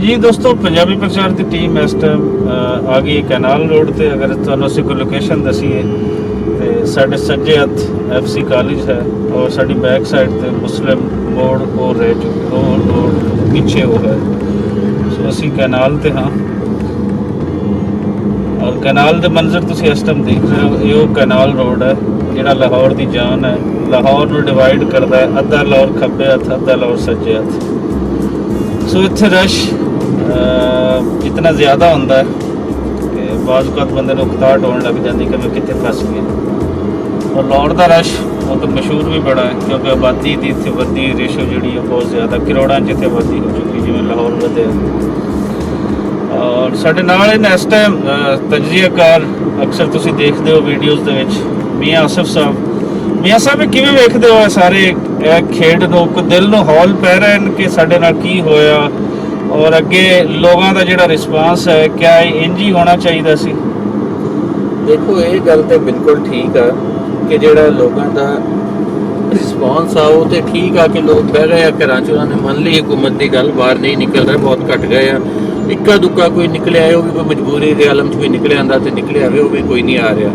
जी दोस्तों, पंजाबी प्रचार की टीम इस टाइम आ गई कैनाल रोड से। अगर तुहानूं असीं कोई लोकेशन दसीए तो साढ़े सज्जे हथ FC कॉलेज है और साड़ी बैक साइड ते मुस्लिम मोड़ और रह चुके और पीछे वो है। सो असीं कैनाल ते हाँ और कैनाल के मंजर तुसीं इस टाइम देख रहे हो। ये कैनाल रोड है जिहड़ा लाहौर की जान है। लाहौर नूं डिवाइड करता है, अद्धा लाहौर खब्बे हथ अद्धा लाहौर सज्जे हथ। सो इत्थे रश इतना ज़्यादा होंदा है कि बाज़ औक़ात बंदे नूं उकताहट होने लग जाती कि मैं कित्थे फस गया। और लाहौर का रश वो तो मशहूर भी बड़ा है क्योंकि आबादी की इत्थे वधी रेशो जिहड़ी है बहुत ज़्यादा, करोड़ां च इत्थे आबादी हो चुकी जिवें लाहौर वधिया। और साडे नाल इस टाइम तजज़ियाकार अक्सर तुसीं देखदे हो वीडियोज़ दे विच मियाँ आसिफ साहब। मियाँ साहब किवें वेखदे हो सारे खेड नूं, दिल नूं हौल पै रहे हैं कि साडे नाल की होया और अगे लोगों का जिहड़ा रिस्पांस है क्या इंज ही होना चाहिए सी? देखो ये गल तो बिल्कुल ठीक है कि जिहड़ा लोगों का रिस्पांस आ वो तो ठीक आ कि लोग बह गए घर च, उन्होंने मन ली हुकूमत की गल, बाहर नहीं निकल रहे, बहुत घट गए आ। इक्का दुक्का कोई निकले आए, वो भी कोई मजबूरी के आलम च कोई निकले आंदा तो निकले आवे, वो भी कोई नहीं आ रहा।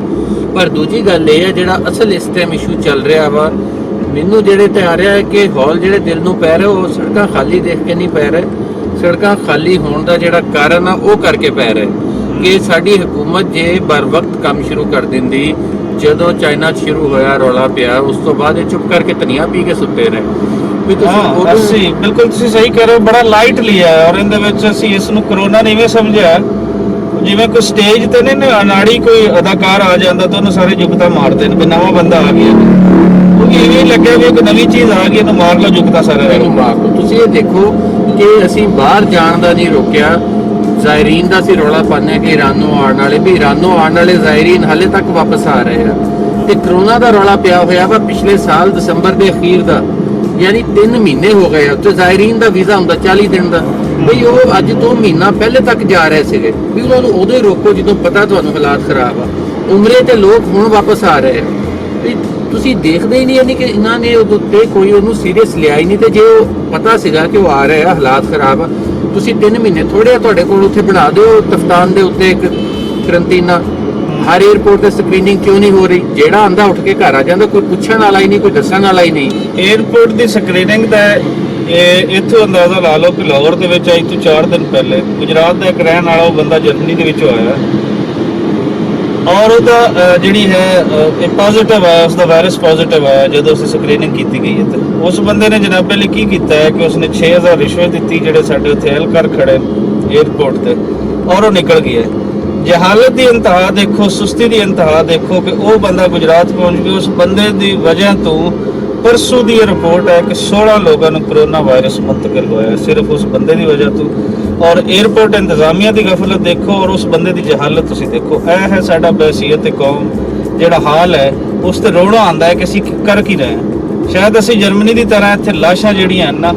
पर दूजी गल ये है जिहड़ा असल इस टाइम इशू चल रहा वा, मैनू जिहड़े ते आ रहा है कि हौल जिहड़े दिल नूं पै रहे वो सड़कां खाली देख के नहीं पै रहे। सड़कां खाली होने का जिहड़ा कारण आ वो करके पै रहे कि साडी हुकूमत जे बर वक्त काम शुरू कर दिंदी, जदों चाइना शुरू होया रौला पिया, उस तो बाद चुप करके धनिया पी के सुते रहे। बिल्कुल तुसीं सही कह रहे हो, बड़ा लाइट लिया है और इहदे विच असीं इस नूं करोना नहीं इवें समझिया जिवें कोई स्टेज ते नहीं अनाड़ी कोई अदाकार आ जाता तो उन्होंने सारे जुगता मारते हैं कि नवा बंदा आ गया। इवें लगे भी एक नवी चीज़ आ गई, मार लो जुगता सारे मार लो। तुसीं ये देखो कि असीं बाहर जाण दा नहीं रोकिया, ज़ायरीन दा असीं रौला पाने कि ईरानों आने वाले भी ईरानों आने वाले ज़ायरीन हाले तक वापस आ रहे हैं। ते करोना दा रौला पिया होया वा पिछले साल दसंबर के अखीर दा, यानी 3 महीने हो गए। उत्ते ज़ायरीन दा वीज़ा हुंदा 40 दिन दा, बई वो अज तो महीना पहले तक जा रहे थे भी उन्होंने उदों ही रोको जो पता तुहानूं हालात खराब आ। उमरे ते लोग हुण वापस आ रहे हैं भी तुसीं देखदे ही नहीं कि इन्होंने उत्ते कोई उन्होंने सीरीयस लिया ही नहीं। तो जे पता सीगा कि वो आ रहे हैं हालात खराब आ, तुसीं 3 महीने थोड़े तुहाडे कोल उत्थे बना दिओ तफ्तान दे उत्ते एक करंटीना। हर एयरपोर्ट ते स्क्रीनिंग क्यों नहीं हो रही? जेड़ा आंदा उठ के घर आ जांदा, कोई पुछण वाला ही नहीं, कोई दस्सण वाला ही नहीं। एयरपोर्ट की स्क्रीनिंग का इत्थों अंदाजा ला लो कि लाहौर के विच अज तो 4 दिन पहले गुजरात का एक रहने वाला वो बंदा जर्मनी के विचों आया और उसका जिहड़ी है पॉजिटिव आया, उसका वायरस पॉजिटिव आया। जो उस स्क्रीनिंग की गई है तो उस बंदे ने जनाबे लिए की किया है कि उसने 6000 रिश्वत दी जिहड़े साडे उत्थे एहलकार खड़े एयरपोर्ट ते और वो निकल गया। जहालत की इंतहा देखो, सुस्ती की इंतहा देखो कि वह बंदा गुजरात पहुँच गया। उस बंदे की वजह तो परसों की रिपोर्ट है कि 16 लोगों को कोरोना वायरस मुंतकिल होया सिर्फ उस बंदे की वजह तो। और एयरपोर्ट इंतजामिया की गफलत देखो और उस बंदे की जहालत तुसीं देखो। यह है साडा बहसीयत कौम जिहड़ा हाल है, उस ते रोना आंदा है कि असीं कर की रहे हैं। शायद असीं जर्मनी की तरह इत्थे लाशां जिहड़ियां हैं ना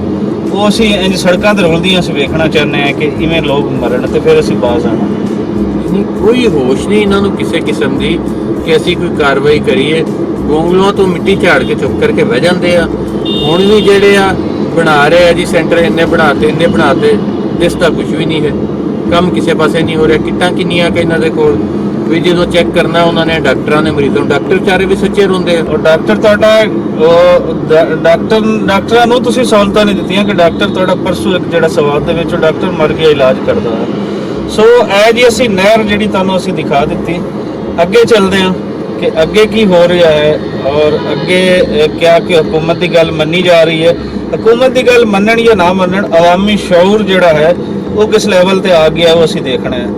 वो असीं इंज सड़कां ते रुलदियां असीं वेखना चाहते हैं कि इवें लोग मरन तो फिर असीं बाज आना। कोई होश नहीं इन्हों किसी किस्म की कि असीं कोई कार्रवाई करिए। गोंगलों तो मिट्टी झाड़ के चुप करके बह जाते हैं। हुण भी जिहड़े आ बना रहे हैं जी सेंटर, इन्ने बनाते दिसदा कुछ भी नहीं है, काम किसी पासे नहीं हो रहा। किट्टां किन्नियां कि इन्हां दे कोल भी जो चैक करना उन्होंने डॉक्टरां ने मरीजों, डॉक्टर बेचारे भी सच्चे रोंदे हैं। और डॉक्टर डॉक्टरां नूं तुसीं सहूलतां नहीं दित्तियां कि डॉक्टर तुहाडा परसों एक जिहड़ा सवाल दे विच डॉक्टर मर गया इलाज करदा है। सो ऐ जी असीं नहर जिहड़ी तुहानूं असीं दिखा दित्ती। अगे चलदे हां कि अगे की हो रहा है और अगे क्या कि हुकूमत की गल मनी जा रही है। हुकूमत की गल मनन या ना मनन, अवामी शऊर जिहड़ा है वो किस लैवल ते आ गया वो असीं देखना है।